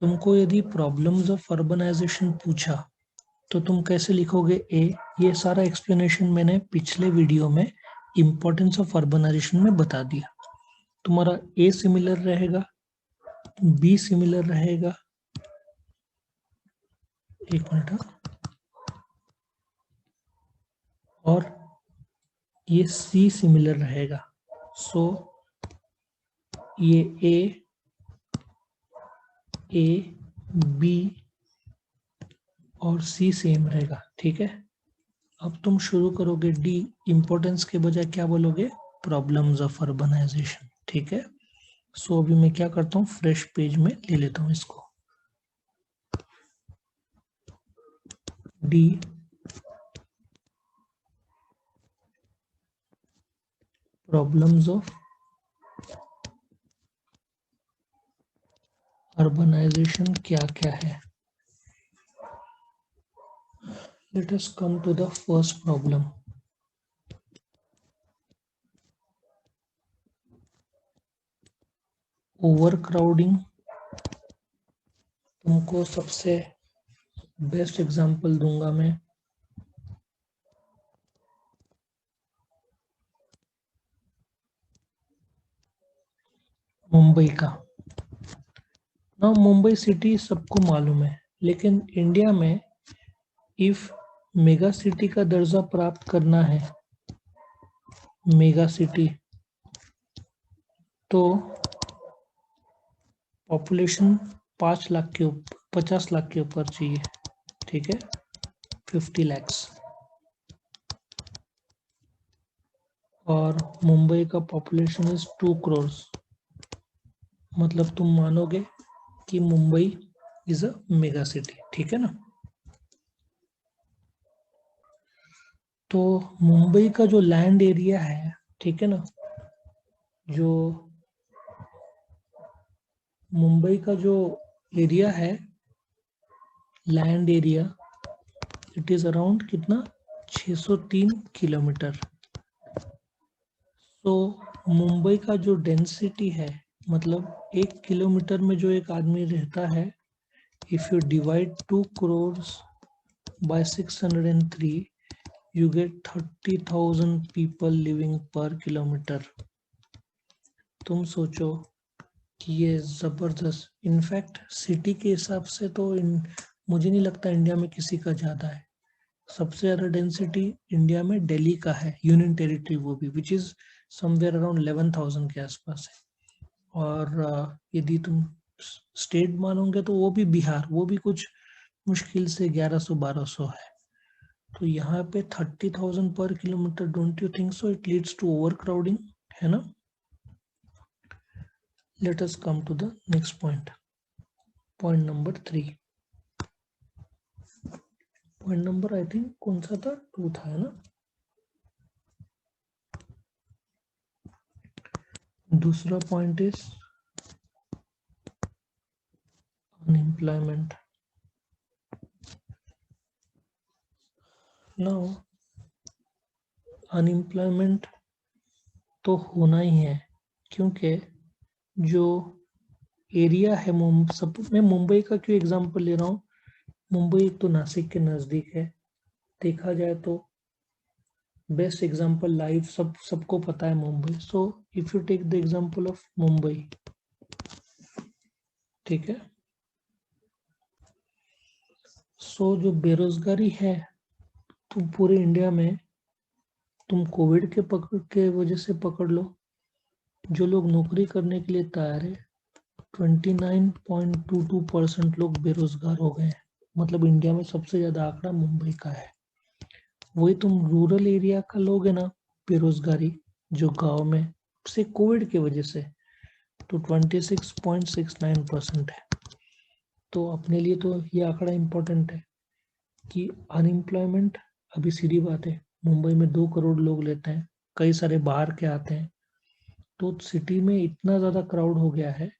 तुमको यदि problems of urbanisation पूछा तो तुम कैसे लिखोगे? ए, ये सारा एक्सप्लेनेशन मैंने पिछले वीडियो में इंपॉर्टेंस ऑफ अर्बनाइजेशन में बता दिया। तुम्हारा ए सिमिलर रहेगा, बी सिमिलर रहेगा, एक मिनट हाँ, और ये सी सिमिलर रहेगा। सो ये ए बी और सी सेम रहेगा। ठीक है, अब तुम शुरू करोगे डी, इंपॉर्टेंस के बजाय क्या बोलोगे? Problems of urbanization. ठीक है, सो अभी मैं क्या करता हूँ, फ्रेश पेज में ले लेता हूँ इसको। डी, प्रॉब्लम्स ऑफ अर्बनाइजेशन क्या क्या है। Let us come to the first problem. Overcrowding. तुमको सबसे बेस्ट एग्जांपल दूंगा मैं, मुंबई का ना। मुंबई सिटी सबको मालूम है, लेकिन इंडिया में इफ मेगा सिटी का दर्जा प्राप्त करना है, मेगा सिटी, तो पॉपुलेशन 5 लाख के ऊपर, 50 लाख के ऊपर चाहिए। ठीक है, 50 lakhs। और मुंबई का पॉपुलेशन इज 2 crores। मतलब तुम मानोगे कि Mumbai is a mega city. ठीक है ना। तो मुंबई का जो लैंड एरिया है, ठीक है ना, जो मुंबई का जो एरिया है, land area, it is around कितना, 603 किलोमीटर। तो मुंबई का जो डेंसिटी है, मतलब 1 किलोमीटर में जो एक आदमी रहता है, if you divide 2 crores by 603, you get 30,000 people living per kilometer। तुम सोचो कि ये जबरदस्त, इनफैक्ट सिटी के हिसाब से तो मुझे नहीं लगता इंडिया में किसी का ज्यादा है। सबसे ज्यादा डेंसिटी इंडिया में दिल्ली का है, यूनियन टेरिटरी, वो भी विच इज समवेयर अराउंड 11,000 के आसपास है। और यदि तुम स्टेट मानोगे तो वो भी बिहार, वो भी कुछ मुश्किल से 1100-1200 है। तो यहाँ पे 30,000 पर kilometre, don't you think so it leads to overcrowding, है ना। Let us come to the next point, point number 3। Point number I think कौन सा था, 2 था, है ना। दूसरा point is unemployment. Now unemployment तो होना ही है, क्योंकि जो एरिया है, मैं मुंबई का क्यों एग्जांपल ले रहा हूँ, मुंबई एक तो नासिक के नज़दीक है, देखा जाए तो बेस्ट एग्जांपल लाइव सबको पता है Mumbai. So if you take the example of Mumbai, ठीक है, सो जो बेरोजगारी है, तुम पूरे इंडिया में, तुम कोविड के वजह से पकड़ लो, जो लोग नौकरी करने के लिए तैयार है, 29.22% लोग बेरोजगार हो गए हैं। मतलब इंडिया में सबसे ज्यादा आंकड़ा मुंबई का है। वही तुम रूरल एरिया का लोगे ना, बेरोजगारी जो गांव में से कोविड की वजह से, तो 26.69% है। तो अपने लिए तो ये आंकड़ा इम्पोर्टेंट है कि अनएम्प्लॉयमेंट, अभी सीधी बात है, मुंबई में 2 करोड़ लोग लेते हैं, कई सारे बाहर के आते हैं, तो सिटी में इतना ज़्यादा क्राउड हो गया है,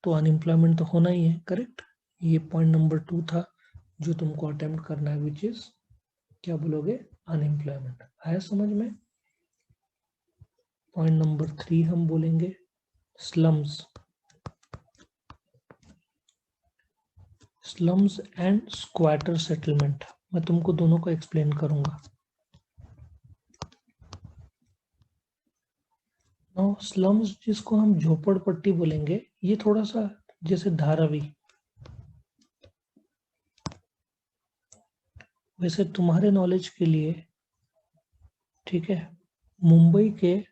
तो अनएम्प्लॉयमेंट तो होना ही है। करेक्ट, ये पॉइंट नंबर 2 था जो तुमको अटेम्प्ट करना है, विच इज क्या बोलोगे, अनएम्प्लॉयमेंट। आया समझ में। पॉइंट नंबर 3 हम बोलेंगे slums. Slums and squatter settlement, मैं तुमको दोनों को एक्सप्लेन करूंगा। नाउ स्लम्स जिसको हम झोपड़पट्टी बोलेंगे, ये थोड़ा सा जैसे धारावी। वैसे तुम्हारे नॉलेज के लिए, ठीक है, मुंबई के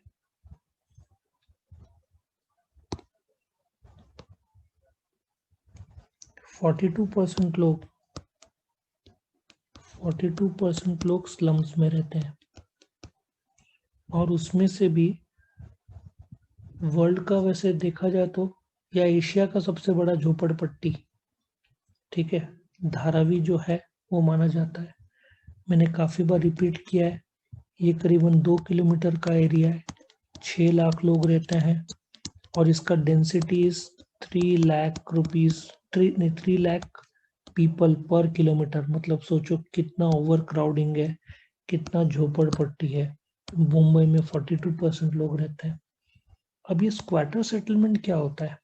42% लोग स्लम्स में रहते हैं, और उसमें से भी वर्ल्ड का वैसे देखा जाए तो, या एशिया का सबसे बड़ा झोपड़पट्टी, ठीक है, धारावी जो है वो माना जाता है। मैंने काफ़ी बार रिपीट किया है, ये करीबन 2 किलोमीटर का एरिया है, 6 लाख लोग रहते हैं, और इसका density is 3 lakh rupees 3 lakh people पर किलोमीटर। मतलब सोचो कितना ओवर क्राउडिंग है, कितना झोपड़पट्टी है। मुंबई में 42% लोग रहते हैं। अब ये स्क्वाटर सेटलमेंट क्या होता है,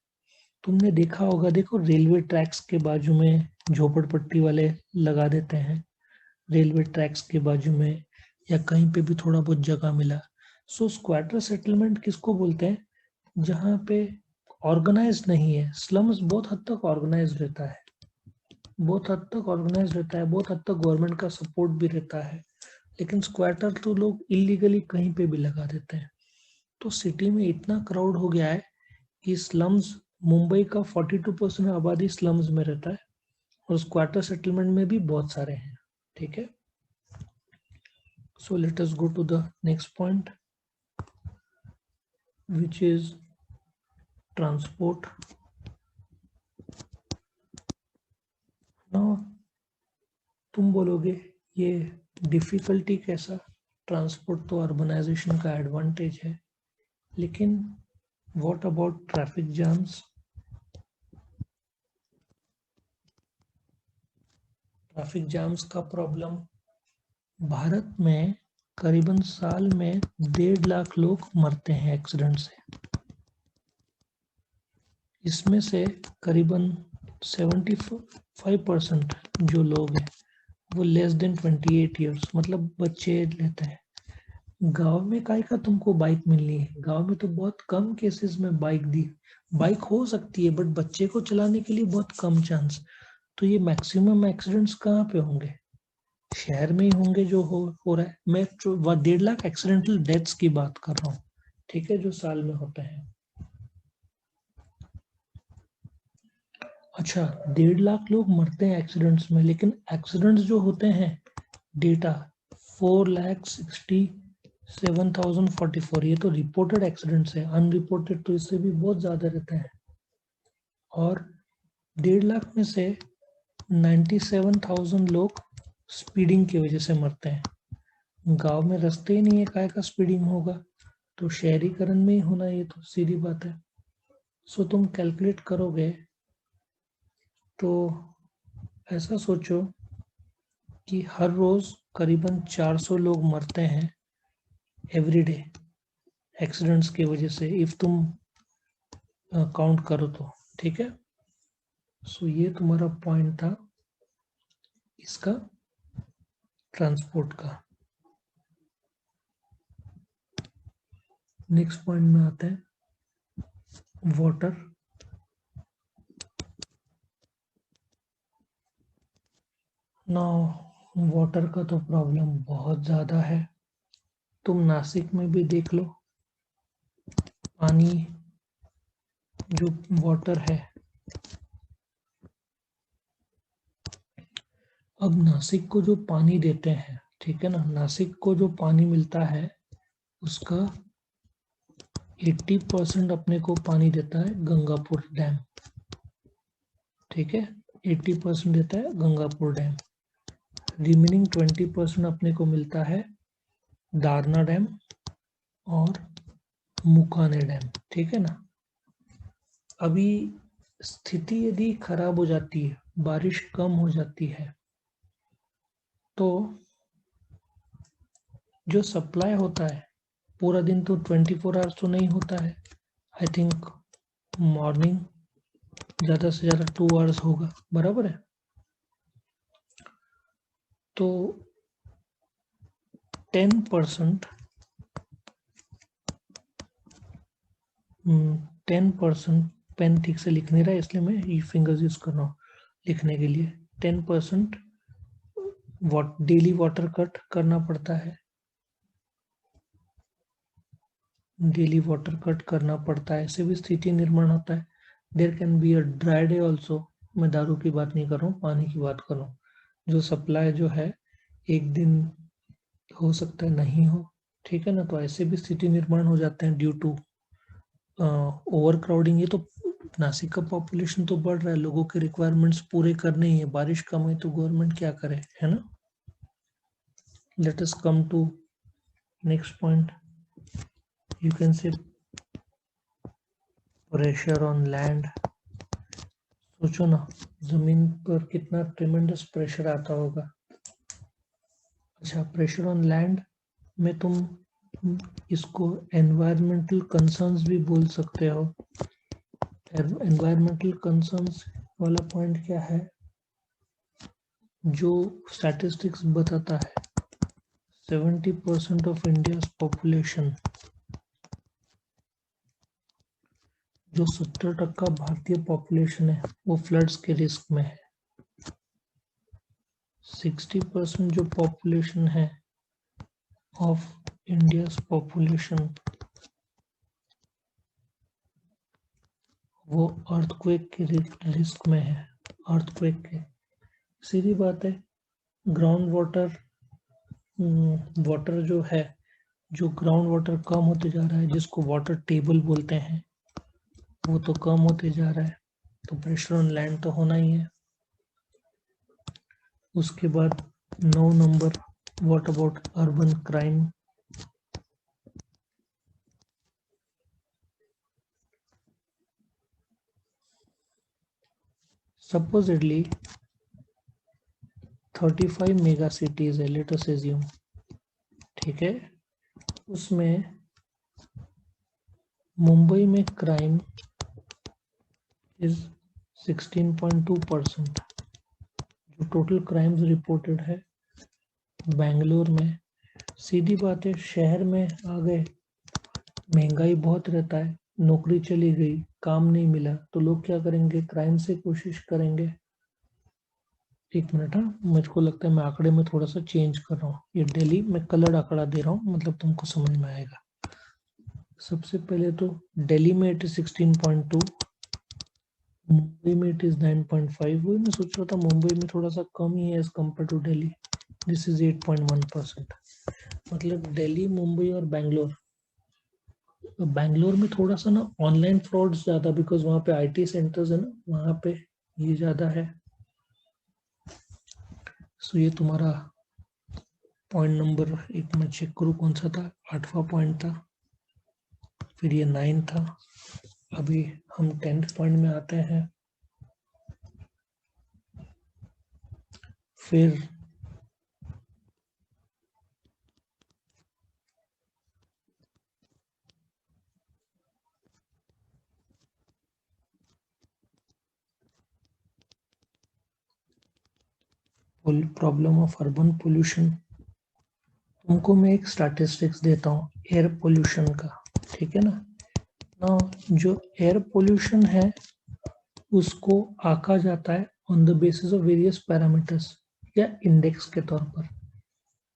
तुमने देखा होगा, देखो रेलवे ट्रैक्स के बाजू में झोपड़पट्टी वाले लगा देते हैं, रेलवे ट्रैक्स के बाजू में या कहीं पे भी थोड़ा बहुत जगह मिला। सो स्क्वाटर सेटलमेंट किसको बोलते हैं, जहाँ पे ऑर्गेनाइज नहीं है। स्लम्स बहुत हद तक ऑर्गेनाइज रहता है, बहुत हद तक ऑर्गेनाइज रहता है, बहुत हद तक गवर्नमेंट का सपोर्ट भी रहता है, लेकिन स्क्वाटर तो लोग इलीगली कहीं पे भी लगा देते हैं। तो सिटी में इतना क्राउड हो गया है कि स्लम्स, मुंबई का 42% आबादी स्लम्स में रहता है, और स्क्वाटर सेटलमेंट में भी बहुत सारे हैं, ठीक है। So let us go to the next point, which is transport. Now तुम बोलोगे ये डिफिकल्टी कैसा, ट्रांसपोर्ट तो अर्बनाइजेशन का एडवांटेज है, लेकिन what about traffic jams. Traffic jams का प्रॉब्लम, भारत में करीबन साल में 1.5 लाख लोग मरते हैं एक्सीडेंट से। इसमें से करीबन 75% जो लोग हैं वो लेस देन 28 ईयर्स, मतलब बच्चे लेते हैं। गांव में काय का तुमको बाइक मिलनी है, गांव में तो बहुत कम केसेस में बाइक हो सकती है, बट बच्चे को चलाने के लिए बहुत कम चांस। तो ये मैक्सिमम एक्सीडेंट्स कहाँ पे होंगे, शहर में ही होंगे जो हो रहा है। मैं 1.5 लाख एक्सीडेंटल डेथ्स की बात कर रहा हूँ, ठीक है, जो साल में होते हैं। अच्छा, 1.5 लाख लोग मरते हैं एक्सीडेंट्स में, लेकिन एक्सीडेंट्स जो होते हैं, डेटा 4,67,044, ये तो रिपोर्टेड एक्सीडेंट्स है, अनरिपोर्टेड तो इससे भी बहुत ज्यादा रहते हैं। और 1.5 लाख में से 97,000 लोग स्पीडिंग की वजह से मरते हैं। गांव में रास्ते ही नहीं है, काय का स्पीडिंग होगा, तो शहरीकरण में ही होना, ये तो सीधी बात है। सो तुम कैलकुलेट करोगे तो ऐसा सोचो कि हर रोज करीबन 400 लोग मरते हैं एवरी डे एक्सीडेंट्स की वजह से, इफ तुम काउंट करो तो, ठीक है। सो ये तुम्हारा पॉइंट था इसका, ट्रांसपोर्ट का। नेक्स्ट पॉइंट में आते हैं, वाटर। नाउ वाटर का तो प्रॉब्लम बहुत ज़्यादा है, तुम नासिक में भी देख लो, पानी जो वाटर है। अब नासिक को जो पानी देते हैं, ठीक है ना, नासिक को जो पानी मिलता है उसका 80% अपने को पानी देता है गंगापुर डैम, ठीक है, 80% देता है गंगापुर डैम। रिमेनिंग 20% अपने को मिलता है दारना डैम और मुकाने डैम, ठीक है ना। अभी स्थिति यदि खराब हो जाती है, बारिश कम हो जाती है, तो जो सप्लाई होता है पूरा दिन, तो 24 आवर्स तो नहीं होता है, आई थिंक मॉर्निंग ज़्यादा से ज़्यादा 2 आवर्स होगा, बराबर है। तो 10% 10%, पेन ठीक से लिख नहीं रहा है इसलिए मैं ये फिंगर्स यूज कर रहा हूँ लिखने के लिए। 10% डेली वाटर कट करना पड़ता है, डेली वाटर कट करना पड़ता है, ऐसे भी स्थिति निर्माण होता है। There can be a dry day also. मैं दारू की बात नहीं कर रहा हूँ, पानी की बात कर रहा हूँ। जो सप्लाई जो है एक दिन हो सकता है नहीं हो, ठीक है ना। तो ऐसे भी स्थिति निर्माण हो जाते हैं ड्यू टू ओवर क्राउडिंग। ये तो नासिक का पॉपुलेशन तो बढ़ रहा है, लोगों के रिक्वायरमेंट्स पूरे करने ही है, बारिश कम है तो गवर्नमेंट क्या करे, है ना। Let us come to next point. You can say pressure on land. सोचो ना, जमीन पर कितना ट्रेमेंडस प्रेशर आता होगा। अच्छा, प्रेशर ऑन लैंड में तुम इसको एनवायरमेंटल कंसर्न्स भी बोल सकते हो। एनवायरमेंटल कंसर्न्स वाला पॉइंट क्या है, जो स्टैटिस्टिक्स बताता है 70% ऑफ इंडियाज पॉपुलेशन, जो 70% भारतीय पॉपुलेशन है वो फ्लड्स के रिस्क में है। 60% जो पॉपुलेशन है ऑफ इंडियाज पॉपुलेशन वो अर्थक्वेक के रिस्क में है। अर्थक्वेक के, सीधी बात है। ग्राउंड वाटर वाटर जो है, जो ग्राउंड वाटर कम होते जा रहा है, जिसको वाटर टेबल बोलते हैं, वो तो कम होते जा रहा है, तो प्रेशर ऑन लैंड तो होना ही है। उसके बाद 9 number, what about urban crime. Supposedly 35 mega cities है, लेट अस अज्यूम, ठीक है। उसमें मुंबई में क्राइम इज 16.2%, जो टोटल क्राइम्स रिपोर्टेड है। बेंगलोर में, सीधी बात है, शहर में आ गए, महंगाई बहुत रहता है, नौकरी चली गई, काम नहीं मिला, तो लोग क्या करेंगे, क्राइम से कोशिश करेंगे। एक मिनट, हाँ, मुझको लगता है मैं आंकड़े में थोड़ा सा चेंज कर रहा हूँ। ये दिल्ली में कलर आंकड़ा दे रहा हूँ, मतलब तुमको समझ में आएगा। सबसे पहले तो दिल्ली में इट इज 16.2, मुंबई में इट इज 9.5। वही मैं सोच रहा था मुंबई में थोड़ा सा कम ही है as compare to Delhi. This is 8.1%। मतलब दिल्ली, मुंबई और बैंगलोर। बैंगलोर में थोड़ा सा ना ऑनलाइन फ्रॉड ज्यादा, बिकॉज वहाँ पे आईटी सेंटर्स है ना, वहाँ पे ये ज्यादा है। सो ये तुम्हारा पॉइंट नंबर, एक मैं चेक करूँ कौन सा था, 8वां पॉइंट था, फिर ये 9 था। अभी हम 10th पॉइंट में आते हैं। फिर प्रॉब्लम ऑफ अर्बन पोल्यूशन। तुमको मैं एक स्टैटिस्टिक्स देता हूँ एयर पोल्यूशन का, ठीक है ना। ना, जो एयर पोल्यूशन है उसको आंका जाता है on the basis of various parameters या इंडेक्स के तौर पर।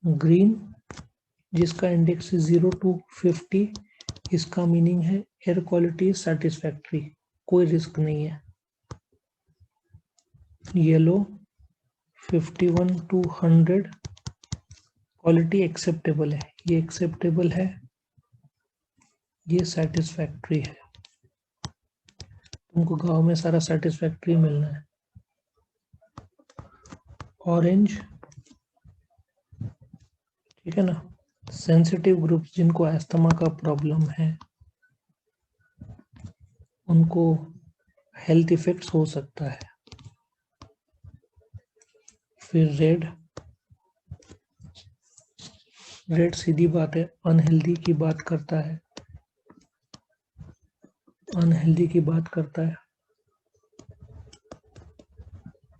ग्रीन, जिसका इंडेक्स 0 to 50, इसका मीनिंग है एयर क्वालिटी सेटिस्फैक्ट्री, कोई रिस्क नहीं है। येलो 51 to 100, क्वालिटी एक्सेप्टेबल है, ये एक्सेप्टेबल है, ये सेटिस्फैक्ट्री है। तुमको गांव में सारा सेटिस्फैक्ट्री मिलना है। ऑरेंज, ठीक है ना, सेंसिटिव ग्रुप्स, जिनको अस्थमा का प्रॉब्लम है, उनको हेल्थ इफेक्ट्स हो सकता है। फिर रेड, रेड सीधी बात है, अनहेल्दी की बात करता है, अनहेल्दी की बात करता है।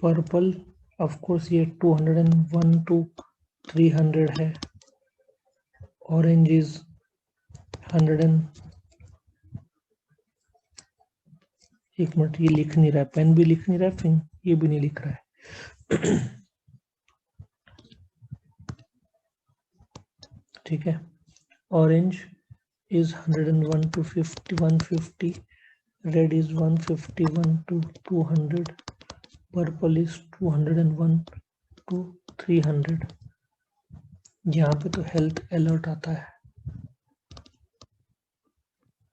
पर्पल ऑफ कोर्स ये 201 to 300 है। ऑरेंज इज 100 एक मिनट, ये लिख नहीं रहा है, पेन भी लिख नहीं रहा है, फिर ये भी नहीं लिख रहा है। ठीक है, orange is 101 to 50 150, red is 151 to 200, purple is 201 to 300। यहाँ पे तो हेल्थ अलर्ट आता है,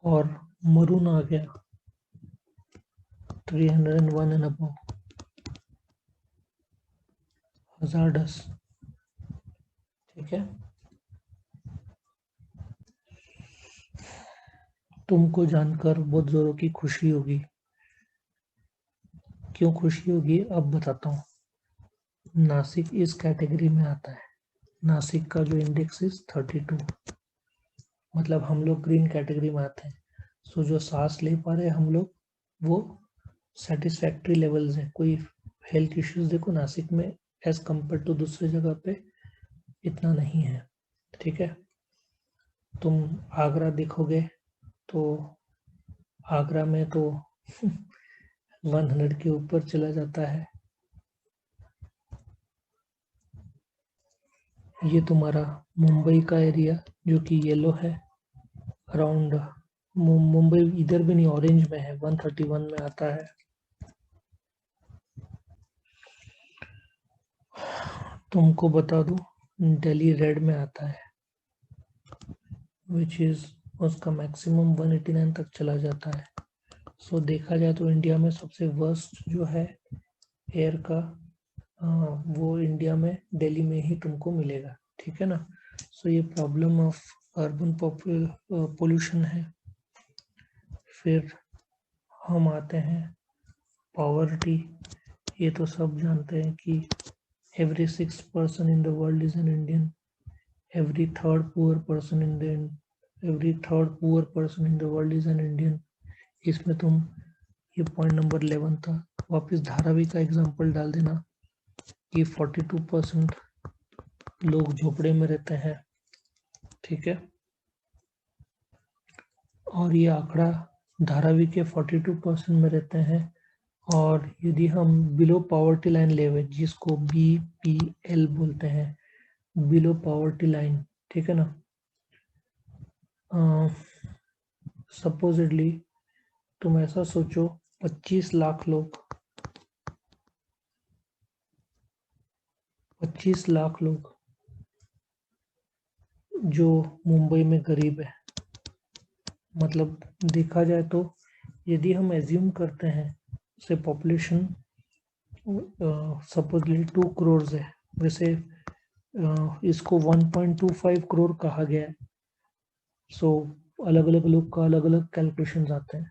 और मरून आ गया 301 एंड अबव, हजार्डस। ठीक है, तुमको जानकर बहुत जोरों की खुशी होगी। क्यों खुशी होगी अब बताता हूँ। नासिक इस कैटेगरी में आता है। नासिक का जो इंडेक्स इज 32, मतलब हम लोग ग्रीन कैटेगरी में आते हैं। सो जो सांस ले पा रहे हैं हम लोग, वो सेटिस्फैक्ट्री लेवल्स है। कोई हेल्थ इश्यूज देखो नासिक में एज कंपेयर टू दूसरी जगह पे इतना नहीं है। ठीक है, तुम आगरा देखोगे तो आगरा में तो 100 के ऊपर चला जाता है। ये तुम्हारा मुंबई का एरिया जो कि येलो है, अराउंड मुंबई इधर भी नहीं, ऑरेंज में है, 131 में आता है। तुमको बता दूं, दिल्ली रेड में आता है, विच इज उसका मैक्सिमम 189 तक चला जाता है। सो देखा जाए तो इंडिया में सबसे वर्स्ट जो है एयर का, वो इंडिया में दिल्ली में ही तुमको मिलेगा। ठीक है ना। सो ये प्रॉब्लम ऑफ अर्बन पोल्यूशन है। फिर हम आते हैं पॉवर्टी। ये तो सब जानते हैं कि every 6th person in the world is an Indian, every third poor person in the world is an Indian। इसमें तुम ये पॉइंट नंबर 11 था, वापस धारावी का एग्जांपल डाल देना कि 42% लोग झोपड़े में रहते हैं। ठीक है, और ये आंकड़ा धारावी के 42% में रहते हैं। और यदि हम बिलो पॉवर्टी लाइन लेवे, जिसको BPL बोलते हैं, बिलो पॉवर्टी लाइन, ठीक है ना, सपोजिटली तुम ऐसा सोचो 25 लाख लोग 25 लाख लोग जो मुंबई में गरीब है। मतलब देखा जाए तो यदि हम एज्यूम करते हैं से पॉपुलेशन सपोजली 2 करोड़ है, वैसे इसको 1.25 करोड़ कहा गया है। सो अलग अलग लोग का अलग अलग कैलकुलेशन आते हैं।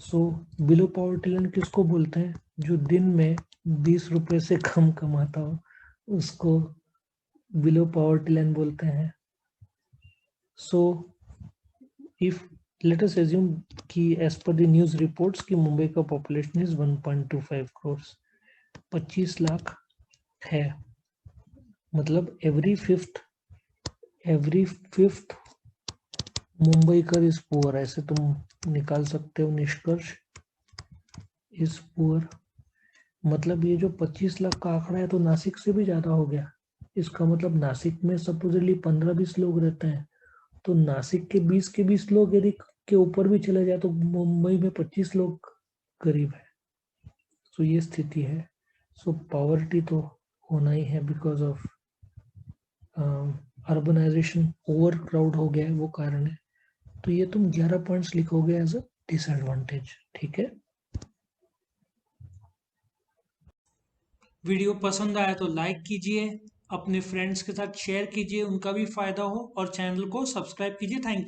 सो बिलो पॉवर्टी लाइन किसको बोलते हैं? जो दिन में 20 रुपए से कम कमाता हो उसको बिलो पॉवर्टी लाइन बोलते हैं। So if let us assume कि as per the news reports कि मुंबई का पॉपुलेशन इज 1.25 करोड़, 25 लाख है, मतलब एवरी फिफ्थ मुंबई का इज पुअर। ऐसे तुम निकाल सकते हो निष्कर्ष, इज पुअर। मतलब ये जो 25 लाख का आंकड़ा है तो नासिक से भी ज्यादा हो गया। इसका मतलब नासिक में सपोजली 15-20 लोग रहते हैं, तो नासिक के 20 लोग यदि के ऊपर भी चले जाए तो मुंबई में 25 लोग गरीब है। सो ये स्थिति है। सो पॉवर्टी तो होना ही है because of urbanization, overcrowd हो गया है, वो कारण है। तो ये तुम 11 पॉइंट्स लिखोगे एज अ डिसएडवांटेज। ठीक है, वीडियो पसंद आया तो लाइक कीजिए, अपने फ्रेंड्स के साथ शेयर कीजिए, उनका भी फायदा हो, और चैनल को सब्सक्राइब कीजिए। Thank you.